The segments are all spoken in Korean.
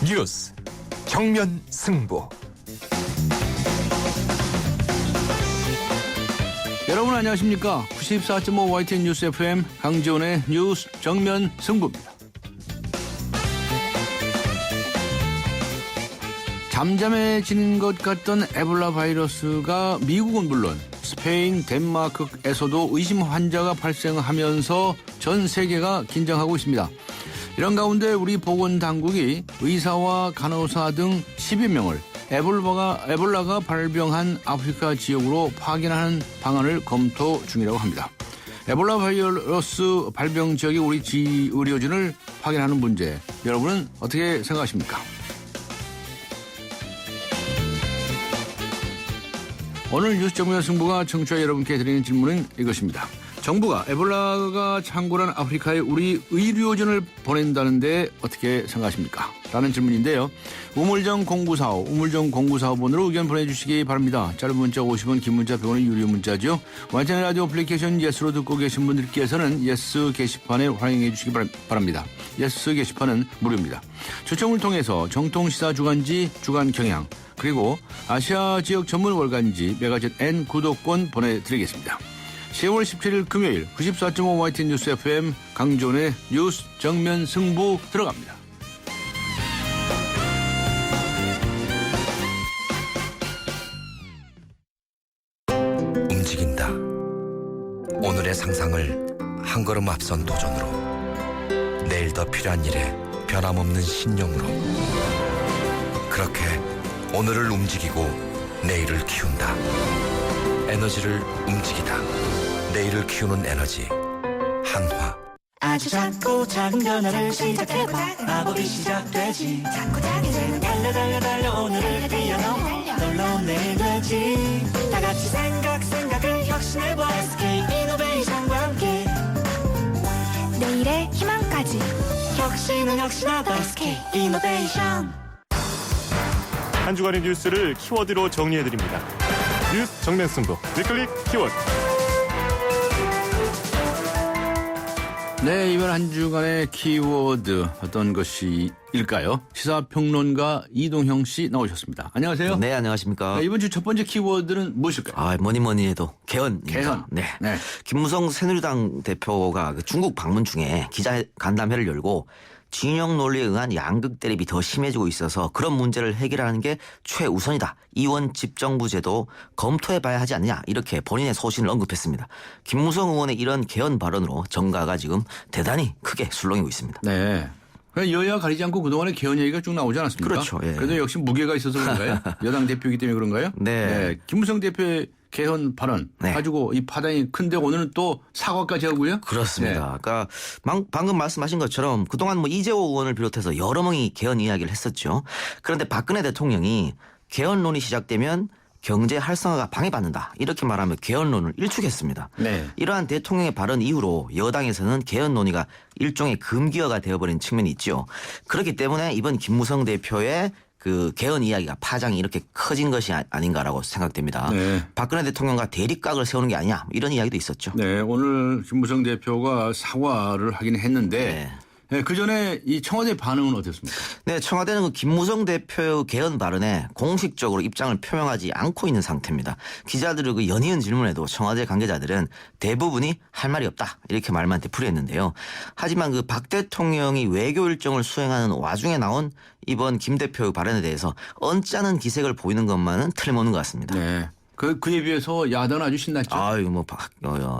뉴스 정면 승부. 여러분 안녕하십니까? 94.5 YTN 뉴스 FM 강지원의 뉴스 정면 승부입니다. 잠잠해지는 것 같던 에볼라 바이러스가 미국은 물론 스페인, 덴마크에서도 의심 환자가 발생하면서 전 세계가 긴장하고 있습니다. 이런 가운데 우리 보건당국이 의사와 간호사 등 10여 명을 에볼라가 발병한 아프리카 지역으로 파견하는 방안을 검토 중이라고 합니다. 에볼라 바이러스 발병 지역에 우리 의료진을 파견하는 문제, 여러분은 어떻게 생각하십니까? 오늘 뉴스 정면 승부가 청취자 여러분께 드리는 질문은 이것입니다. 정부가 에볼라가 창궐한 아프리카에 우리 의료진을 보낸다는데 어떻게 생각하십니까? 라는 질문인데요. 우물정 0945번으로 의견 보내주시기 바랍니다. 짧은 문자 50원, 긴 문자 100원의 유료 문자죠. YTN 라디오 애플리케이션 예스로 듣고 계신 분들께서는 예스 게시판에 활용해 주시기 바랍니다. 예스 게시판은 무료입니다. 추첨을 통해서 정통시사 주간지 주간경향, 그리고 아시아 지역 전문 월간지 메가젯 N 구독권 보내드리겠습니다. 10월 17일 금요일 94.5 YTN 뉴스 FM 강지원의 뉴스 정면 승부 들어갑니다. 움직인다. 오늘의 상상을 한 걸음 앞선 도전으로, 내일 더 필요한 일에 변함없는 신념으로, 그렇게 오늘을 움직이고 내일을 키운다. 에너지를 움직이다. 내일을 키우는 에너지 한화. 아주 작고 작은 변화를 시작해봐. 마법이 시작되지. 작고 작은 달려 오늘을 뛰어넘어 놀라운 내일 되지. 다같이 생각을 혁신해봐. SK 이노베이션과 함께 내일의 희망까지 혁신은 혁신하다. SK 이노베이션. 한 주간의 뉴스를 키워드로 정리해드립니다. 뉴스 정면 승부 위클릭 키워드. 네, 이번 한 주간의 키워드 어떤 것일까요? 시사평론가 이동형 씨 나오셨습니다. 안녕하세요. 네, 안녕하십니까. 네, 이번 주 첫 번째 키워드는 무엇일까요? 뭐니 해도 개헌입니다. 개헌. 네. 네. 김무성 새누리당 대표가 중국 방문 중에 기자 간담회를 열고 진영 논리에 의한 양극 대립이 더 심해지고 있어서 그런 문제를 해결하는 게 최우선이다. 이원 집정부 제도 검토해봐야 하지 않느냐, 이렇게 본인의 소신을 언급했습니다. 김무성 의원의 이런 개헌 발언으로 정가가 지금 대단히 크게 술렁이고 있습니다. 네. 여야 가리지 않고 그동안에 개헌 얘기가 쭉 나오지 않았습니까? 그렇죠. 예. 그래도 역시 무게가 있어서 그런가요? 여당 대표이기 때문에 그런가요? 네. 김무성 대표의 개헌 발언 가지고 이 파장이 큰데 오늘은 또 사과까지 하고요? 그렇습니다. 그러니까 방금 말씀하신 것처럼 그동안 이재호 의원을 비롯해서 여러 명이 개헌 이야기를 했었죠. 그런데 박근혜 대통령이 개헌론이 시작되면 경제 활성화가 방해받는다, 이렇게 말하며 개헌론을 일축했습니다. 네. 이러한 대통령의 발언 이후로 여당에서는 개헌 논의가 일종의 금기어가 되어버린 측면이 있죠. 그렇기 때문에 이번 김무성 대표의 그 개헌 이야기가 파장이 이렇게 커진 것이 아닌가라고 생각됩니다. 네. 박근혜 대통령과 대립각을 세우는 게 아니냐, 이런 이야기도 있었죠. 네, 오늘 김무성 대표가 사과를 하긴 했는데 그 전에 이 청와대 반응은 어땠습니까? 네, 청와대는 그 김무성 대표의 개헌 발언에 공식적으로 입장을 표명하지 않고 있는 상태입니다. 기자들의 그 연이은 질문에도 청와대 관계자들은 대부분이 할 말이 없다, 이렇게 말만 되풀이했는데요. 하지만 그 박 대통령이 외교 일정을 수행하는 와중에 나온 이번 김 대표의 발언에 대해서 언짢은 기색을 보이는 것만은 틀림없는 것 같습니다. 네. 그에 비해서 야당은 아주 신났죠.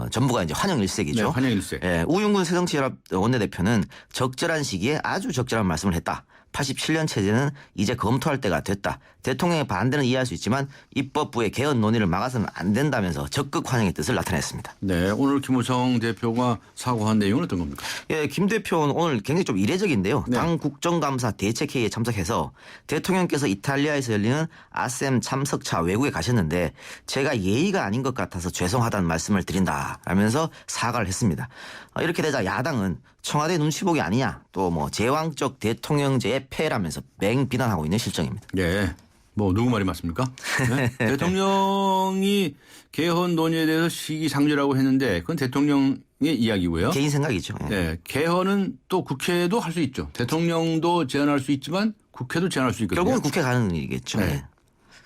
전부가 이제 환영 일색이죠. 네, 환영 일색. 예, 우윤근 새정치연합 원내대표는 적절한 시기에 아주 적절한 말씀을 했다. 87년 체제는 이제 검토할 때가 됐다. 대통령의 반대는 이해할 수 있지만 입법부의 개헌 논의를 막아서는 안 된다면서 적극 환영의 뜻을 나타냈습니다. 네, 오늘 김무성 대표가 사과한 내용은 어떤 겁니까? 예, 김 대표는 오늘 굉장히 좀 이례적인데요. 네. 당 국정감사 대책회의에 참석해서 대통령께서 이탈리아에서 열리는 아셈 참석차 외국에 가셨는데 제가 예의가 아닌 것 같아서 죄송하다는 말씀을 드린다 라면서 사과를 했습니다. 이렇게 되자 야당은 청와대 눈치 보기 아니냐, 또 제왕적 대통령제의 폐해라면서 맹비난하고 있는 실정입니다. 예. 뭐 누구 말이 맞습니까? 네? 대통령이 개헌 논의에 대해서 시기상조라고 했는데 그건 대통령의 이야기고요. 개인 생각이죠. 예. 네, 개헌은 또 국회도 할 수 있죠. 대통령도 제안할 수 있지만 국회도 제안할 수 있거든요. 결국은 국회 가는 일이겠죠. 네. 예.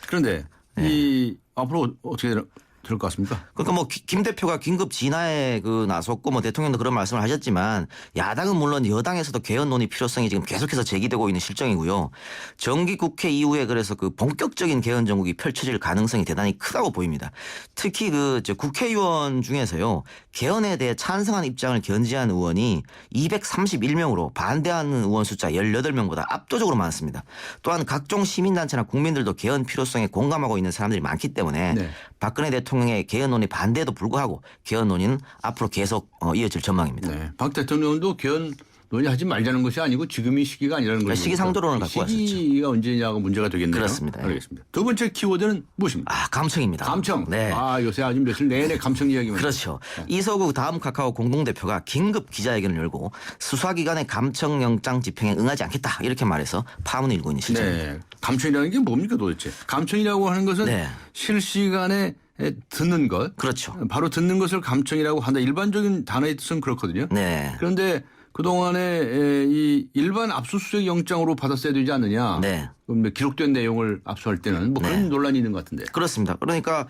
그런데 이 앞으로 어떻게 될 것 같습니까? 그러니까 뭐 김 대표가 긴급 진화에 나섰고 뭐 대통령도 그런 말씀을 하셨지만 야당은 물론 여당에서도 개헌 논의 필요성이 지금 계속해서 제기되고 있는 실정이고요. 정기국회 이후에 그래서 본격적인 개헌 정국이 펼쳐질 가능성이 대단히 크다고 보입니다. 특히 국회의원 중에서요. 개헌에 대해 찬성하는 입장을 견지한 의원이 231명으로 반대하는 의원 숫자 18명보다 압도적으로 많습니다. 또한 각종 시민단체나 국민들도 개헌 필요성에 공감하고 있는 사람들이 많기 때문에 네. 박근혜 대통령의 개헌 논의 반대에도 불구하고 개헌 논의는 앞으로 계속 이어질 전망입니다. 네. 박 대통령도 개헌 논의하지 말자는 것이 아니고 지금이 시기가 아니라는 거죠. 시기상조론을 갖고 왔었죠. 시기가 언제냐가 문제가 되겠네요. 그렇습니다. 알겠습니다. 두 번째 키워드는 무엇입니까? 감청입니다. 감청. 네. 요새 아주 며칠 내내 감청 이야기만. 그렇죠. 이서구 다음 카카오 공동대표가 긴급 기자회견을 열고 수사기관의 감청영장 집행에 응하지 않겠다 이렇게 말해서 파문을 일고 있는 실정입니다. 네. 감청이라는 게 뭡니까 도대체? 감청이라고 하는 것은 네. 실시간에 듣는 것. 그렇죠. 바로 듣는 것을 감청이라고 한다. 일반적인 단어의 뜻은 그렇거든요. 네. 그런데 그동안에 이 일반 압수수색 영장으로 받았어야 되지 않느냐. 네. 그럼 기록된 내용을 압수할 때는 뭐 그런 논란이 있는 것 같은데. 그렇습니다. 그러니까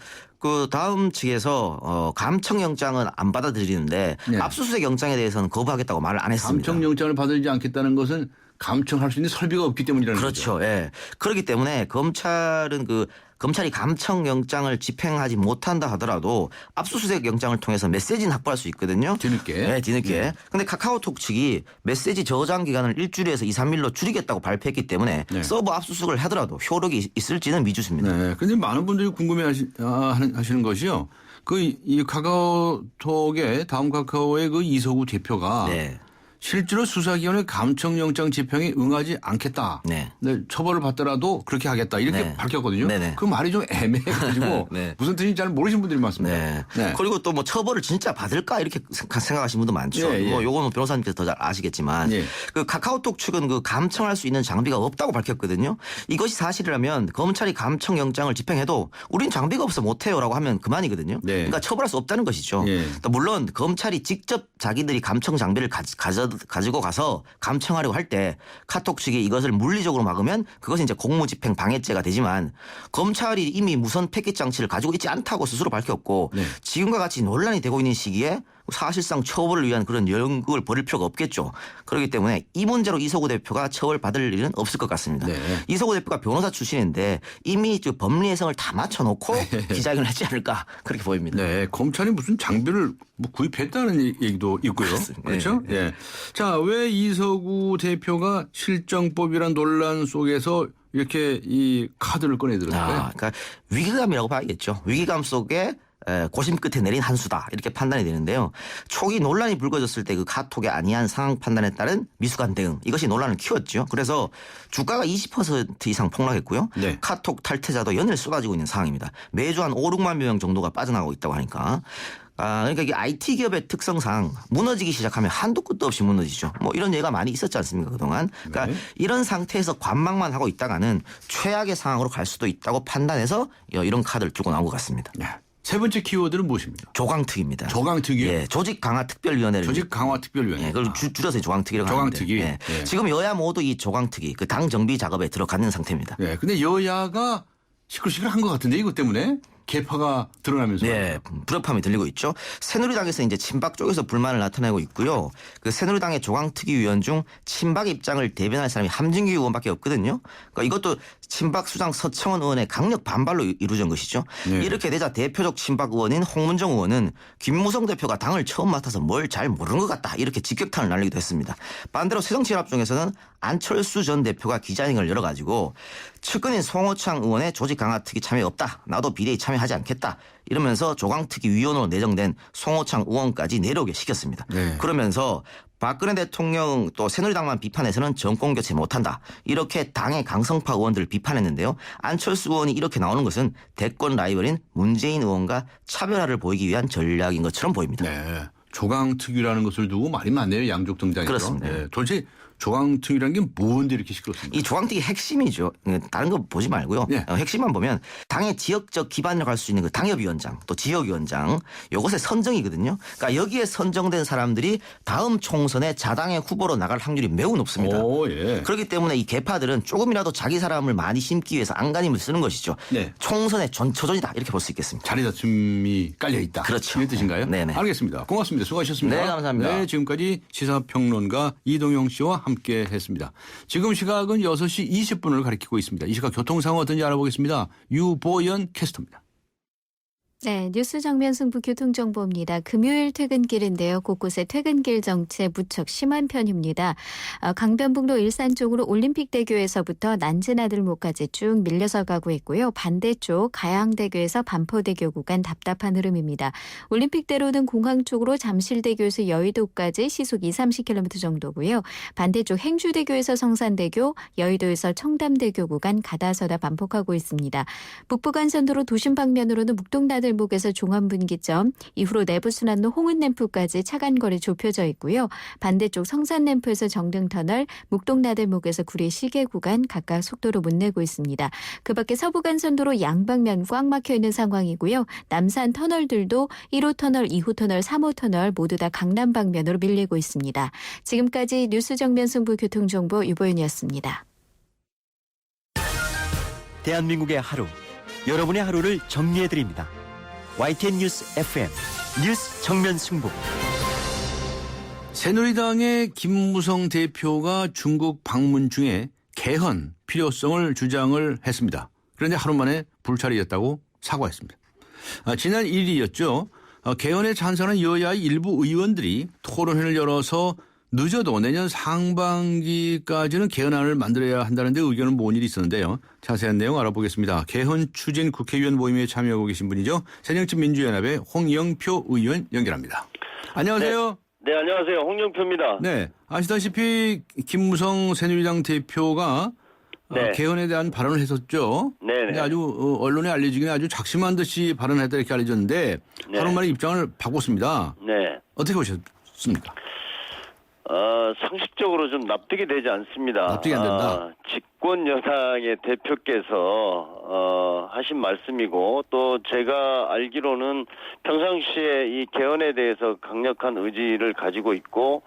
다음 측에서 감청영장은 안 받아들이는데 네. 압수수색 영장에 대해서는 거부하겠다고 말을 안 했습니다. 감청영장을 받아들이지 않겠다는 것은 감청할 수 있는 설비가 없기 때문이라는 거죠. 그렇죠. 예. 그렇기 때문에 검찰은 검찰이 감청영장을 집행하지 못한다 하더라도 압수수색 영장을 통해서 메시지는 확보할 수 있거든요. 뒤늦게. 네, 뒤늦게. 근데 카카오톡 측이 메시지 저장 기간을 일주일에서 2, 3일로 줄이겠다고 발표했기 때문에 네. 서버 압수수색을 하더라도 효력이 있을지는 미지수입니다. 네. 근데 많은 분들이 궁금해 하시는 것이요. 이 카카오톡의 다음 카카오의 이서구 대표가 네. 실제로 수사기관의 감청영장 집행에 응하지 않겠다. 네. 처벌을 받더라도 그렇게 하겠다. 이렇게 네. 밝혔거든요. 네네. 그 말이 좀 애매해가지고 네. 무슨 뜻인지 잘 모르시는 분들이 많습니다. 네. 네. 그리고 또 처벌을 진짜 받을까 이렇게 생각하시는 분도 많죠. 예, 예. 뭐 요거는 변호사님께서 더 잘 아시겠지만 예. 카카오톡 측은 감청할 수 있는 장비가 없다고 밝혔거든요. 이것이 사실이라면 검찰이 감청영장을 집행해도 우린 장비가 없어 못해요라고 하면 그만이거든요. 네. 그러니까 처벌할 수 없다는 것이죠. 예. 또 물론 검찰이 직접 자기들이 감청 장비를 가지고 가서 감청하려고 할 때 카톡 측이 이것을 물리적으로 막으면 그것은 이제 공무집행 방해죄가 되지만 검찰이 이미 무선 패킷 장치를 가지고 있지 않다고 스스로 밝혔고 네. 지금과 같이 논란이 되고 있는 시기에 사실상 처벌을 위한 그런 연극을 벌일 필요가 없겠죠. 그렇기 때문에 이 문제로 이서구 대표가 처벌받을 일은 없을 것 같습니다. 네. 이서구 대표가 변호사 출신인데 이미 법리 해석을 다 맞춰놓고 기자회견을 했지 않을까 그렇게 보입니다. 네, 검찰이 무슨 장비를 구입했다는 얘기도 있고요. 그렇죠? 네. 예. 자, 왜 이서구 대표가 실정법이란 논란 속에서 이렇게 이 카드를 꺼내들었을까요? 그러니까 위기감이라고 봐야겠죠. 위기감 속에 고심 끝에 내린 한 수다 이렇게 판단이 되는데요. 초기 논란이 불거졌을 때 카톡의 안이한 상황 판단에 따른 미숙한 대응 이것이 논란을 키웠죠. 그래서 주가가 20% 이상 폭락했고요. 네. 카톡 탈퇴자도 연일 쏟아지고 있는 상황입니다. 매주 한 5, 6만 명 정도가 빠져나가고 있다고 하니까. 그러니까 이게 IT 기업의 특성상 무너지기 시작하면 한도 끝도 없이 무너지죠. 뭐 이런 예가 많이 있었지 않습니까 그동안. 그러니까 네. 이런 상태에서 관망만 하고 있다가는 최악의 상황으로 갈 수도 있다고 판단해서 이런 카드를 들고 나온 것 같습니다. 네. 세 번째 키워드는 무엇입니까? 조강특위입니다. 조강특위요? 예, 조직강화특별위원회를. 조직강화특별위원회. 예, 그걸 줄여서 조강특위라고 조강특위. 하는데. 예. 예. 지금 여야 모두 이 조강특위, 당 정비 작업에 들어가는 상태입니다. 네, 근데 여야가 시끌시끌한 것 같은데 이것 때문에 개파가 드러나면서. 네, 불협화음이 들리고 있죠. 새누리당에서 이제 친박 쪽에서 불만을 나타내고 있고요. 새누리당의 조강특위위원 중 친박 입장을 대변할 사람이 함진규 의원밖에 없거든요. 그러니까 이것도 친박 수장 서청원 의원의 강력 반발로 이루어진 것이죠. 네. 이렇게 되자 대표적 친박 의원인 홍문정 의원은 김무성 대표가 당을 처음 맡아서 뭘 잘 모르는 것 같다 이렇게 직격탄을 날리기도 했습니다. 반대로 새정치연합 중에서는 안철수 전 대표가 기자회견을 열어가지고 측근인 송호창 의원의 조직 강화 특위 참여 없다. 나도 비대위 참여하지 않겠다. 이러면서 조강특위 위원으로 내정된 송호창 의원까지 내려오게 시켰습니다. 네. 그러면서 박근혜 대통령 또 새누리당만 비판해서는 정권 교체 못한다. 이렇게 당의 강성파 의원들을 비판했는데요. 안철수 의원이 이렇게 나오는 것은 대권 라이벌인 문재인 의원과 차별화를 보이기 위한 전략인 것처럼 보입니다. 네. 조강특위라는 것을 두고 말이 많네요. 양쪽 등장에서. 그렇습니다. 네. 도대체 조강특위라는 게 뭔데 이렇게 시끄럽습니까? 이 조강특위 핵심이죠. 다른 거 보지 말고요. 네. 핵심만 보면 당의 지역적 기반이라고 할 수 있는 그 당협위원장 또 지역위원장 요것의 선정이거든요. 그러니까 여기에 선정된 사람들이 다음 총선에 자당의 후보로 나갈 확률이 매우 높습니다. 오, 예. 그렇기 때문에 이 개파들은 조금이라도 자기 사람을 많이 심기 위해서 안간힘을 쓰는 것이죠. 네. 총선의 전초전이다 이렇게 볼 수 있겠습니다. 자리 다툼이 깔려 있다. 그렇죠. 이런 뜻인가요? 네네. 알겠습니다. 고맙습니다. 수고하셨습니다. 네, 감사합니다. 네, 지금까지 시사평론가 이동영 씨와 함께했습니다. 지금 시각은 6시 20분을 가리키고 있습니다. 이 시각 교통 상황 어떤지 알아보겠습니다. 유보연 캐스터입니다. 네, 뉴스 정면 승부 교통정보입니다. 금요일 퇴근길인데요. 곳곳에 퇴근길 정체 무척 심한 편입니다. 강변북로 일산 쪽으로 올림픽대교에서부터 난지나들목까지 쭉 밀려서 가고 있고요. 반대쪽 가양대교에서 반포대교 구간 답답한 흐름입니다. 올림픽대로는 공항 쪽으로 잠실대교에서 여의도까지 시속 20-30km 정도고요. 반대쪽 행주대교에서 성산대교, 여의도에서 청담대교 구간 가다서다 반복하고 있습니다. 북부간선도로 도심 방면으로는 묵동나들 목에서 종암분기점 이후로 내부순환로 홍은램프까지 차간거리 좁혀져 있고요. 반대쪽 성산램프에서 정릉터널 묵동나들목에서 구리 시계 구간 각각 속도로 못 내고 있습니다. 그 밖에 서부간선도로 양방면 꽉 막혀 있는 상황이고요. 남산 터널들도 1호 터널, 2호 터널, 3호 터널 모두 다 강남 방면으로 밀리고 있습니다. 지금까지 뉴스 정면 승부 교통정보 유보윤이었습니다. 대한민국의 하루, 여러분의 하루를 정리해드립니다. YTN 뉴스 FM 뉴스 정면 승부. 새누리당의 김무성 대표가 중국 방문 중에 개헌 필요성을 주장을 했습니다. 그런데 하루 만에 불찰이었다고 사과했습니다. 지난 1일이었죠. 개헌에 찬성하는 여야의 일부 의원들이 토론회를 열어서 늦어도 내년 상반기까지는 개헌안을 만들어야 한다는 데 의견을 모은 일이 있었는데요. 자세한 내용 알아보겠습니다. 개헌 추진 국회의원 모임에 참여하고 계신 분이죠. 새정치 민주연합의 홍영표 의원 연결합니다. 안녕하세요. 네, 안녕하세요. 홍영표입니다. 네, 아시다시피 김무성 새누리당 대표가 네. 개헌에 대한 발언을 했었죠. 네. 아주 언론에 알려지기는 아주 작심한 듯이 발언했다 이렇게 알려졌는데 네. 하루 만에 입장을 바꿨습니다. 네. 어떻게 보셨습니까? 상식적으로 좀 납득이 되지 않습니다. 납득이 안 된다. 집권 여당의 대표께서 하신 말씀이고 또 제가 알기로는 평상시에 이 개헌에 대해서 강력한 의지를 가지고 있고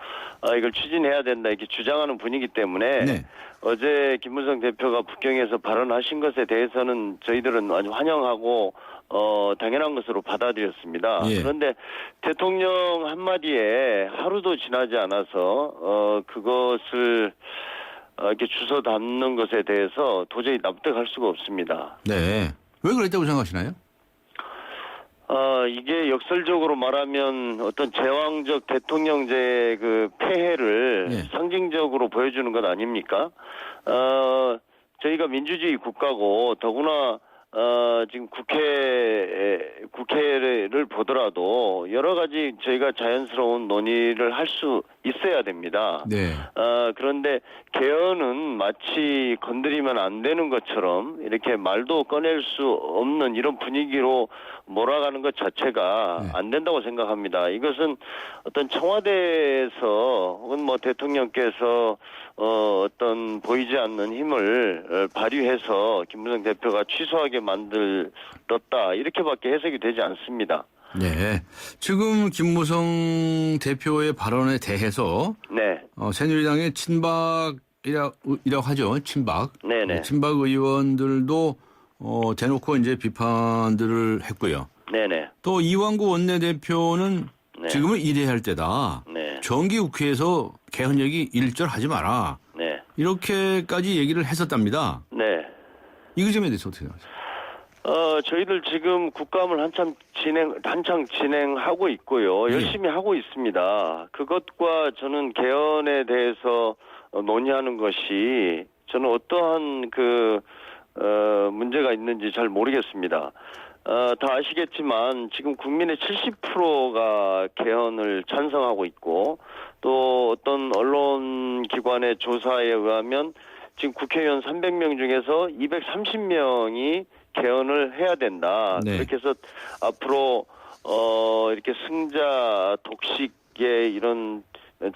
이걸 추진해야 된다 이렇게 주장하는 분이기 때문에 네. 어제 김무성 대표가 북경에서 발언하신 것에 대해서는 저희들은 아주 환영하고 당연한 것으로 받아들였습니다. 예. 그런데 대통령 한마디에 하루도 지나지 않아서 그것을 이렇게 주워 담는 것에 대해서 도저히 납득할 수가 없습니다. 네. 왜 그랬다고 생각하시나요? 이게 역설적으로 말하면 어떤 제왕적 대통령제의 그 폐해를 네. 상징적으로 보여주는 것 아닙니까? 저희가 민주주의 국가고 더구나 지금 국회를 보더라도 여러 가지 저희가 자연스러운 논의를 할 수 있어야 됩니다. 네. 그런데 개헌은 마치 건드리면 안 되는 것처럼 이렇게 말도 꺼낼 수 없는 이런 분위기로 몰아가는 것 자체가 네. 안 된다고 생각합니다. 이것은 어떤 청와대에서 혹은 뭐 대통령께서 어떤 보이지 않는 힘을 발휘해서 김무성 대표가 취소하게 만들었다 이렇게밖에 해석이 되지 않습니다. 네. 지금 김무성 대표의 발언에 대해서 네. 새누리당의 친박이라고 하죠. 친박. 네네. 친박 의원들도 대놓고 이제 비판들을 했고요. 네네. 또 이완구 원내대표는 네. 지금은 이래야 할 때다. 네. 정기국회에서 개헌 얘기 일절하지 마라. 네. 이렇게까지 얘기를 했었답니다. 네. 이 점에 대해서 어떻게 생각하세요? 저희들 지금 국감을 한창 진행하고 있고요. 열심히 하고 있습니다. 그것과 저는 개헌에 대해서 논의하는 것이 저는 어떠한 문제가 있는지 잘 모르겠습니다. 다 아시겠지만 지금 국민의 70%가 개헌을 찬성하고 있고 또 어떤 언론기관의 조사에 의하면 지금 국회의원 300명 중에서 230명이 개헌을 해야 된다. 네. 그렇게 해서 앞으로 이렇게 승자 독식의 이런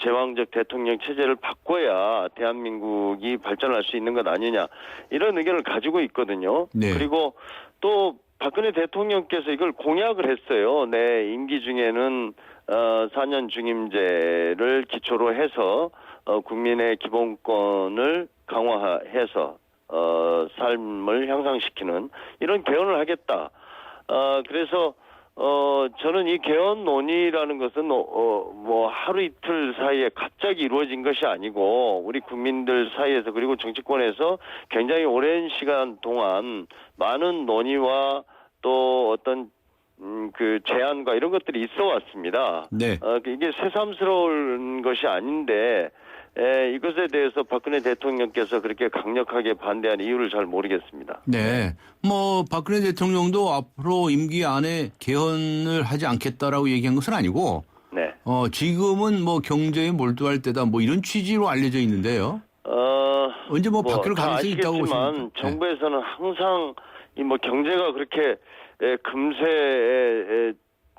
제왕적 대통령 체제를 바꿔야 대한민국이 발전할 수 있는 것 아니냐 이런 의견을 가지고 있거든요. 네. 그리고 또 박근혜 대통령께서 이걸 공약을 했어요. 내 임기 중에는 4년 중임제를 기초로 해서 국민의 기본권을 강화해서 삶을 향상시키는 이런 개헌을 하겠다. 그래서 저는 이 개헌 논의라는 것은 뭐 하루 이틀 사이에 갑자기 이루어진 것이 아니고 우리 국민들 사이에서 그리고 정치권에서 굉장히 오랜 시간 동안 많은 논의와 또 어떤 그 제안과 이런 것들이 있어 왔습니다. 네. 이게 새삼스러운 것이 아닌데 이것에 대해서 박근혜 대통령께서 그렇게 강력하게 반대한 이유를 잘 모르겠습니다. 네. 뭐 박근혜 대통령도 앞으로 임기 안에 개헌을 하지 않겠다라고 얘기한 것은 아니고 네. 지금은 뭐 경제에 몰두할 때다 뭐 이런 취지로 알려져 있는데요. 언제 뭐 바뀔 가능성이 있다고 보십니까? 아시겠지만 정부에서는 항상 이 뭐 경제가 그렇게 금세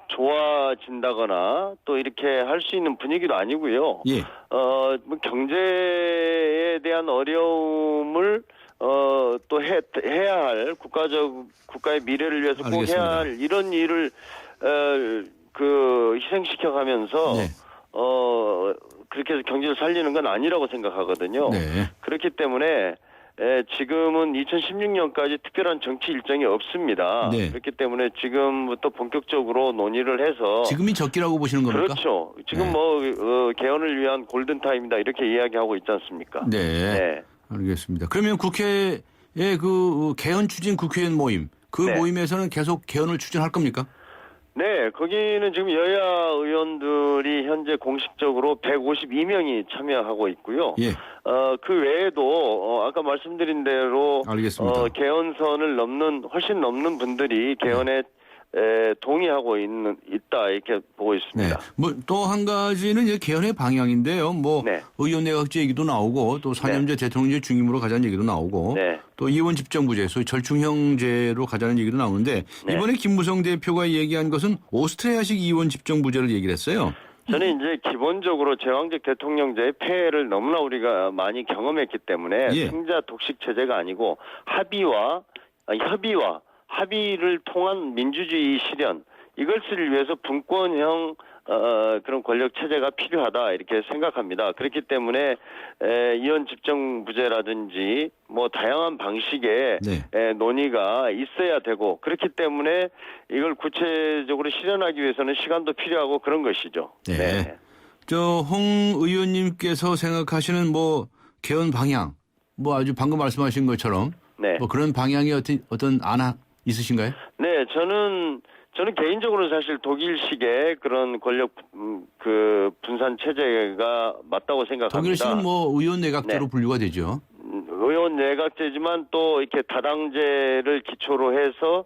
좋아진다거나 또 이렇게 할 수 있는 분위기도 아니고요. 예. 뭐 경제에 대한 어려움을 또 해야 할 국가의 미래를 위해서 꼭 알겠습니다. 해야 할 이런 일을 그 희생시켜 가면서 네. 그렇게 해서 경제를 살리는 건 아니라고 생각하거든요. 네. 그렇기 때문에 지금은 2016년까지 특별한 정치 일정이 없습니다. 네. 그렇기 때문에 지금부터 본격적으로 논의를 해서 지금이 적기라고 보시는 겁니까? 그렇죠. 지금 네. 뭐 개헌을 위한 골든 타임이다 이렇게 이야기하고 있지 않습니까? 네. 네. 알겠습니다. 그러면 국회의 그 개헌 추진 국회의원 모임 그 네. 모임에서는 계속 개헌을 추진할 겁니까? 네, 거기는 지금 여야 의원들이 현재 공식적으로 152명이 참여하고 있고요. 예. 그 외에도 아까 말씀드린 대로 알겠습니다. 개헌선을 훨씬 넘는 분들이 개헌에 동의하고 있다 이렇게 보고 네. 있습니다. 뭐 또 한 가지는 이제 개헌의 방향인데요. 뭐 네. 의원 내각제 얘기도 나오고 또 4년제 대통령제 중임으로 가자는 얘기도 나오고 네. 또 이원 집정부제 소위 절충형제로 가자는 얘기도 나오는데 네. 이번에 김무성 대표가 얘기한 것은 오스트리아식 이원 집정부제를 얘기를 했어요. 저는 이제 기본적으로 제왕적 대통령제의 폐해를 너무나 우리가 많이 경험했기 때문에 예. 승자 독식 체제가 아니고 합의를 통한 민주주의 실현 이것을 위해서 분권형 그런 권력 체제가 필요하다 이렇게 생각합니다. 그렇기 때문에 이원 집정부제라든지 뭐 다양한 방식의 네. 논의가 있어야 되고 그렇기 때문에 이걸 구체적으로 실현하기 위해서는 시간도 필요하고 그런 것이죠. 네. 저 홍 의원님께서 생각하시는 뭐 개헌 방향 뭐 아주 방금 말씀하신 것처럼 네. 뭐 그런 방향이 어떤 안 있으신가요? 네, 저는 개인적으로 사실 독일식의 그런 권력 그 분산 체제가 맞다고 생각합니다. 독일식은 뭐 의원 내각제로 네. 분류가 되죠. 의원 내각제지만 또 이렇게 다당제를 기초로 해서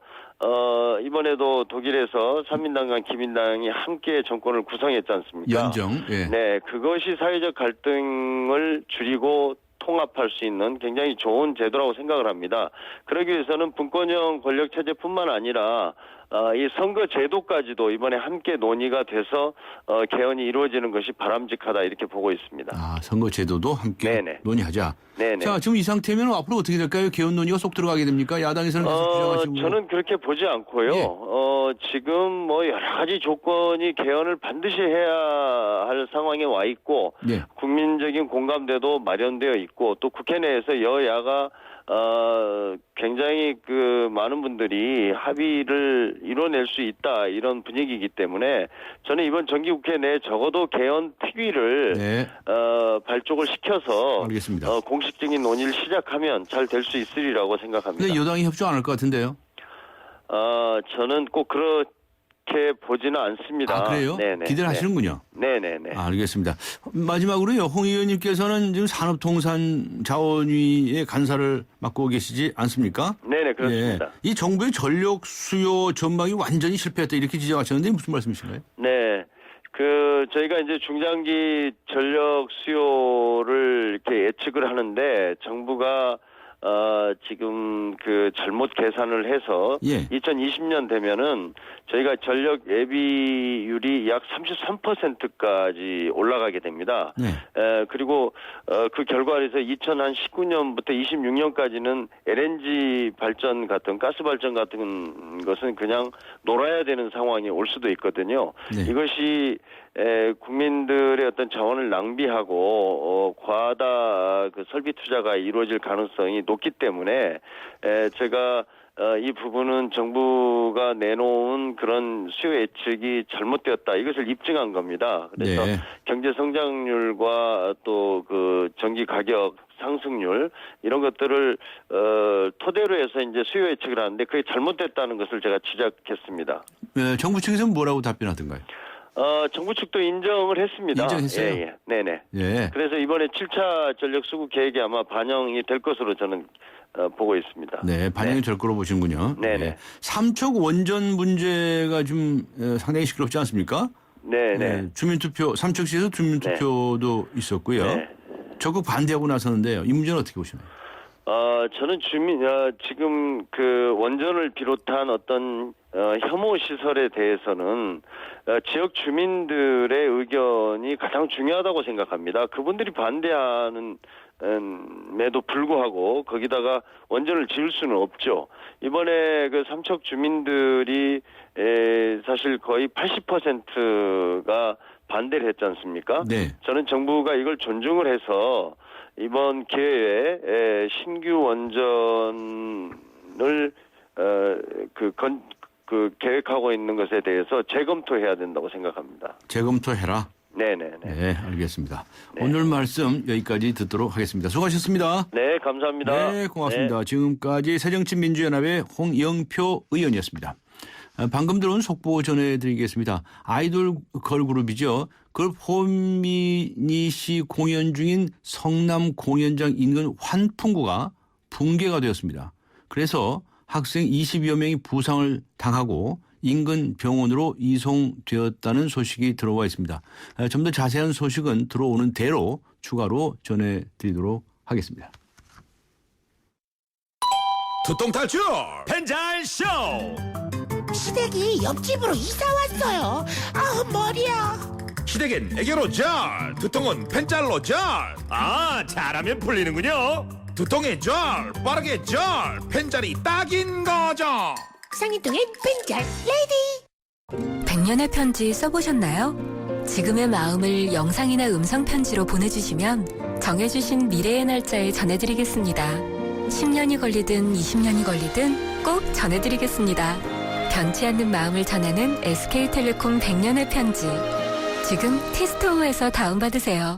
이번에도 독일에서 삼민당과 기민당이 함께 정권을 구성했지 않습니까? 연정. 예. 네, 그것이 사회적 갈등을 줄이고 통합할 수 있는 굉장히 좋은 제도라고 생각을 합니다. 그러기 위해서는 분권형 권력 체제뿐만 아니라 이 선거 제도까지도 이번에 함께 논의가 돼서 개헌이 이루어지는 것이 바람직하다 이렇게 보고 있습니다. 아, 선거 제도도 함께 네네. 논의하자. 네네. 자, 지금 이 상태면 앞으로 어떻게 될까요? 개헌 논의가 속 들어가게 됩니까? 야당에서는 계속 주장하시고. 저는 그렇게 보지 않고요. 예. 지금 뭐 여러 가지 조건이 개헌을 반드시 해야 할 상황에 와 있고 네. 국민적인 공감대도 마련되어 있고 또 국회 내에서 여야가 굉장히 그 많은 분들이 합의를 이뤄낼 수 있다 이런 분위기이기 때문에 저는 이번 정기국회 내에 적어도 개헌 특위를 네. 발족을 시켜서 알겠습니다. 공식적인 논의를 시작하면 잘 될 수 있으리라고 생각합니다. 근데 여당이 협조 안 할 것 같은데요. 저는 꼭 그렇게 보지는 않습니다. 아, 그래요? 네네. 기대를 하시는군요. 네네네. 아, 알겠습니다. 마지막으로요. 홍 의원님께서는 지금 산업통상자원위의 간사를 맡고 계시지 않습니까? 네네, 그렇습니다. 예. 이 정부의 전력 수요 전망이 완전히 실패했다 이렇게 지적하셨는데 무슨 말씀이신가요? 네. 저희가 이제 중장기 전력 수요를 이렇게 예측을 하는데 정부가 지금 그 잘못 계산을 해서 예. 2020년 되면은 저희가 전력 예비율이 약 33%까지 올라가게 됩니다. 네. 그리고 그 결과에서 2019년부터 26년까지는 LNG 발전 같은 가스 발전 같은 것은 그냥 놀아야 되는 상황이 올 수도 있거든요. 네. 이것이 국민들의 어떤 자원을 낭비하고 과다 그 설비 투자가 이루어질 가능성이 높기 때문에 제가 이 부분은 정부가 내놓은 그런 수요 예측이 잘못되었다. 이것을 입증한 겁니다. 그래서 네. 경제 성장률과 또 그 전기 가격 상승률 이런 것들을 토대로 해서 이제 수요 예측을 하는데 그게 잘못됐다는 것을 제가 지적했습니다. 정부 측에서는 뭐라고 답변하던가요? 정부 측도 인정을 했습니다. 인정했어요? 예. 네네. 예. 그래서 이번에 7차 전력 수급 계획이 아마 반영이 될 것으로 저는 보고 있습니다. 네, 반영이 될 거로 보시는군요. 네네. 네. 삼척 원전 문제가 좀 상당히 시끄럽지 않습니까? 네네. 네, 주민투표, 삼척시에서 주민투표도 있었고요. 네. 적극 반대하고 나섰는데요. 이 문제는 어떻게 보시나요? 저는 지금 그 원전을 비롯한 어떤 혐오 시설에 대해서는 지역 주민들의 의견이 가장 중요하다고 생각합니다. 그분들이 반대하는 에도 불구하고 거기다가 원전을 지을 수는 없죠. 이번에 그 삼척 주민들이 사실 거의 80%가 반대를 했지 않습니까? 네. 저는 정부가 이걸 존중을 해서 이번 기회에 신규 원전을 계획하고 있는 것에 대해서 재검토해야 된다고 생각합니다. 재검토해라. 네네네. 네, 알겠습니다. 네. 오늘 말씀 여기까지 듣도록 하겠습니다. 수고하셨습니다. 네, 감사합니다. 네, 고맙습니다. 네. 지금까지 새정치민주연합의 홍영표 의원이었습니다. 방금 들어온 속보 전해드리겠습니다. 아이돌 걸그룹이죠. 그룹 호미니시 공연 중인 성남 공연장 인근 환풍구가 붕괴가 되었습니다. 그래서 학생 20여 명이 부상을 당하고 인근 병원으로 이송되었다는 소식이 들어와 있습니다. 좀 더 자세한 소식은 들어오는 대로 추가로 전해드리도록 하겠습니다. 두통 탈출 펜잘쇼. 시댁이 옆집으로 이사 왔어요. 아, 머리야. 시댁엔 애교로 절, 두통은 펜잘로 절. 아, 잘하면 풀리는군요. 두통에 절, 빠르게 절, 펜잘이 딱인 거죠. 상이통엔 펜잘 레이디. 100년의 편지 써보셨나요? 지금의 마음을 영상이나 음성 편지로 보내주시면 정해주신 미래의 날짜에 전해드리겠습니다. 10년이 걸리든 20년이 걸리든 꼭 전해드리겠습니다. 변치 않는 마음을 전하는 SK텔레콤 100년의 편지. 지금 티스토어에서 다운받으세요.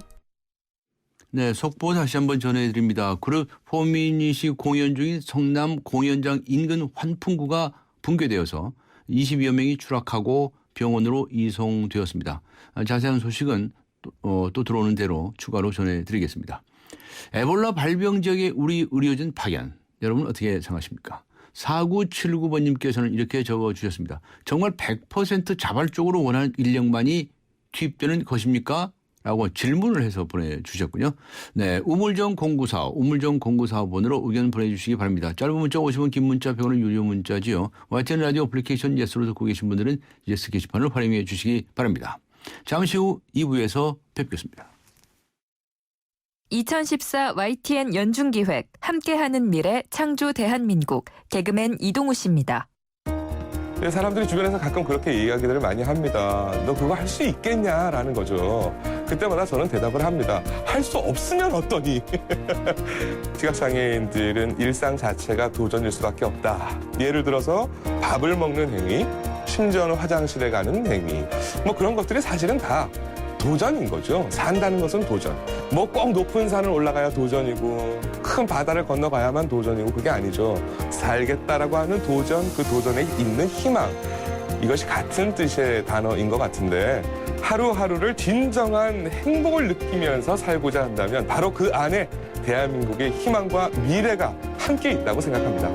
네, 속보 다시 한번 전해드립니다. 그룹 포미닛이 공연 중인 성남 공연장 인근 환풍구가 붕괴되어서 20여 명이 추락하고 병원으로 이송되었습니다. 자세한 소식은 또 들어오는 대로 추가로 전해드리겠습니다. 에볼라 발병 지역의 우리 의료진 파견. 여러분 어떻게 생각하십니까? 4979번님께서는 이렇게 적어주셨습니다. 정말 100% 자발적으로 원하는 인력만이 투입되는 것입니까? 라고 질문을 해서 보내주셨군요. 네, 우물정 0945번으로 의견 보내주시기 바랍니다. 짧은 문자 50원, 긴 문자 100원은 유료 문자지요. YTN 라디오 애플리케이션 예스로 듣고 계신 분들은 예스 게시판을 활용해 주시기 바랍니다. 잠시 후 2부에서 뵙겠습니다. 2014 YTN 연중기획 함께하는 미래 창조 대한민국 개그맨 이동우 씨입니다. 사람들이 주변에서 가끔 그렇게 이야기들을 많이 합니다. 너 그거 할 수 있겠냐라는 거죠. 그때마다 저는 대답을 합니다. 할 수 없으면 어떠니? 시각장애인들은 일상 자체가 도전일 수밖에 없다. 예를 들어서 밥을 먹는 행위, 심지어는 화장실에 가는 행위, 뭐 그런 것들이 사실은 다 도전인 거죠. 산다는 것은 도전. 뭐 꼭 높은 산을 올라가야 도전이고 큰 바다를 건너가야만 도전이고 그게 아니죠. 살겠다라고 하는 도전, 그 도전에 있는 희망. 이것이 같은 뜻의 단어인 것 같은데 하루하루를 진정한 행복을 느끼면서 살고자 한다면 바로 그 안에 대한민국의 희망과 미래가 함께 있다고 생각합니다.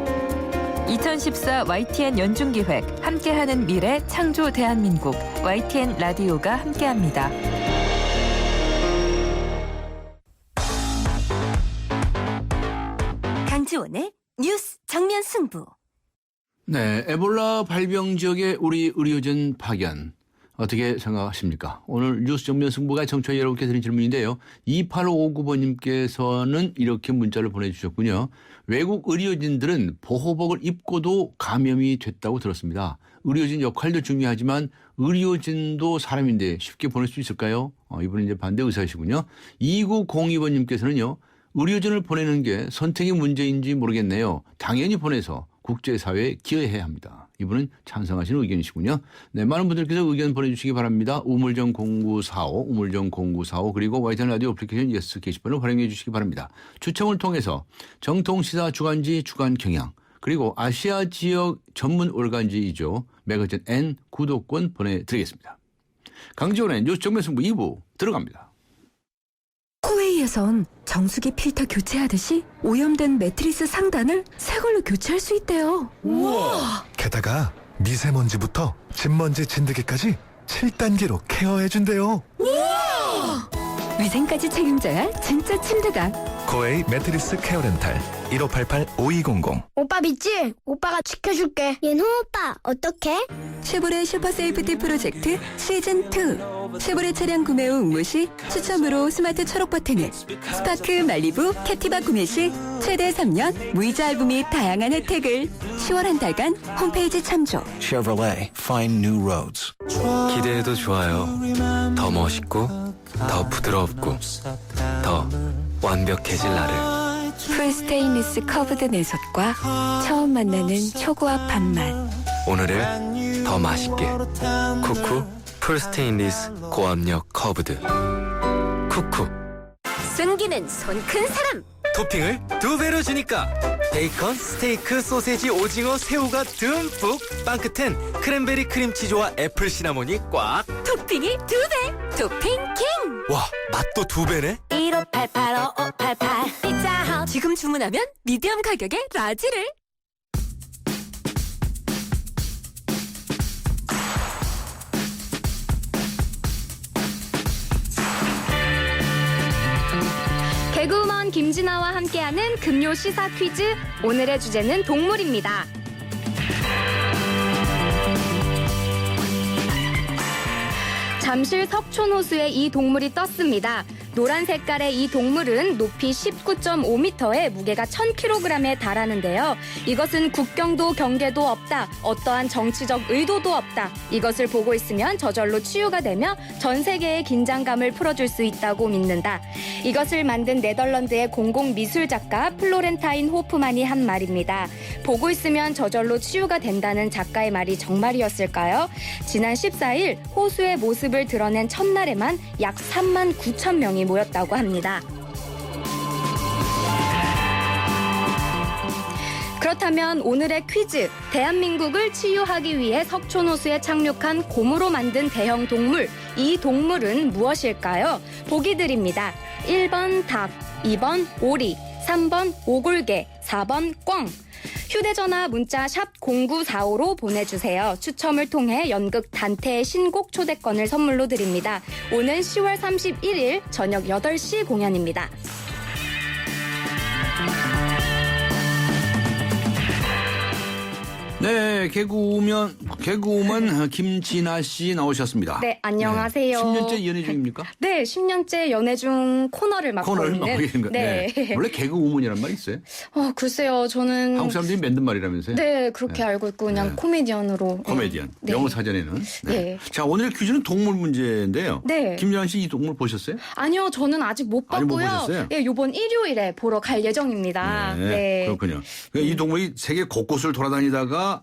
2014 YTN 연중기획 함께하는 미래 창조 대한민국 YTN 라디오가 함께합니다. 김지원의 뉴스 정면 승부. 네, 에볼라 발병 지역의 우리 의료진 파견 어떻게 생각하십니까? 오늘 뉴스 정면 승부가 청취자 여러분께 드린 질문인데요. 2859번님께서는 이렇게 문자를 보내주셨군요. 외국 의료진들은 보호복을 입고도 감염이 됐다고 들었습니다. 의료진 역할도 중요하지만 의료진도 사람인데 쉽게 보낼 수 있을까요? 이분은 이제 반대 의사이시군요. 2902번님께서는요. 의료진을 보내는 게 선택의 문제인지 모르겠네요. 당연히 보내서 국제사회에 기여해야 합니다. 이분은 찬성하시는 의견이시군요. 네, 많은 분들께서 의견 보내주시기 바랍니다. 우물정 0945, 우물정 0945 그리고 YTN 라디오 애플리케이션 예스 게시판을 활용해 주시기 바랍니다. 추첨을 통해서 정통시사 주간지 주간경향 그리고 아시아 지역 전문 월간지이죠. 매거진 N 구독권 보내드리겠습니다. 강지원의 뉴스 정면 승부 2부 들어갑니다. 코웨이에선 정수기 필터 교체하듯이 오염된 매트리스 상단을 새 걸로 교체할 수 있대요. 우와! 게다가 미세먼지부터 진먼지 진드기까지 7단계로 케어해준대요. 우와! 위생까지 책임져야 진짜 침대다. 코웨이 매트리스 케어 렌탈 1588-5200. 오빠 믿지? 오빠가 지켜줄게. 얘는 오빠 어떡해? 쉐보레 슈퍼세이프티 프로젝트 시즌2. 쉐보레 차량 구매 후 응모 시 추첨으로 스마트 초록 버튼을, 스파크 말리부 캡티바 구매 시 최대 3년 무이자 할부 및 다양한 혜택을 10월 한 달간 홈페이지 참조. Chevrolet Find New Roads. 기대해도 좋아요. 더 멋있고 더 부드럽고 더 완벽해질 나를. 풀 스테인리스 커브드 내솥과 처음 만나는 초고압 밥맛. 오늘을 더 맛있게. 쿠쿠 풀 스테인리스 고압력 커브드. 쿠쿠. 승기는 손 큰 사람. 토핑을 2배로 주니까 베이컨, 스테이크, 소세지, 오징어, 새우가 듬뿍. 빵 끝엔 크랜베리 크림치즈와 애플 시나몬이 꽉. 토핑이 2배. 토핑 킹. 와, 맛도 2배네. 1588-5588 피자헛. 지금 주문하면 미디엄 가격에 라지를. 개그우먼 김진아와 함께하는 금요 시사 퀴즈. 오늘의 주제는 동물입니다. 잠실 석촌호수에 이 동물이 떴습니다. 노란 색깔의 이 동물은 높이 19.5m에 무게가 1000kg에 달하는데요. 이것은 국경도 경계도 없다. 어떠한 정치적 의도도 없다. 이것을 보고 있으면 저절로 치유가 되며 전 세계의 긴장감을 풀어줄 수 있다고 믿는다. 이것을 만든 네덜란드의 공공미술 작가 플로렌타인 호프만이 한 말입니다. 보고 있으면 저절로 치유가 된다는 작가의 말이 정말이었을까요? 지난 14일 호수의 모습을 드러낸 첫날에만 약 39,000명이 모였다고 합니다. 그렇다면 오늘의 퀴즈, 대한민국을 치유하기 위해 석촌호수에 착륙한 곰으로 만든 대형 동물, 이 동물은 무엇일까요? 보기 드립니다. 1번 닭, 2번 오리, 3번 오골개, 4번 꿩. 휴대전화 문자 샵 0945로 보내주세요. 추첨을 통해 연극 단테의 신곡 초대권을 선물로 드립니다. 오는 10월 31일 저녁 8시 공연입니다. 네, 개그우먼 김진아 씨 나오셨습니다. 네, 안녕하세요. 네, 10년째 연애 중입니까? 네, 10년째 연애 중 코너를 맡고 있는. 네. 원래 개그우먼이란 말이 있어요? 글쎄요, 저는 한국 사람들이 만든 말이라면서요? 네, 그렇게 알고 있고 그냥 코미디언으로. 코미디언. 네. 영어 사전에는. 네. 네. 자, 오늘의 퀴즈는 동물 문제인데요. 네. 김진아 씨 이 동물 보셨어요? 아니요, 저는 아직 못 아직 못 봤고요. 보셨어요? 네, 이번 일요일에 보러 갈 예정입니다. 네. 그렇군요. 이 동물이 세계 곳곳을 돌아다니다가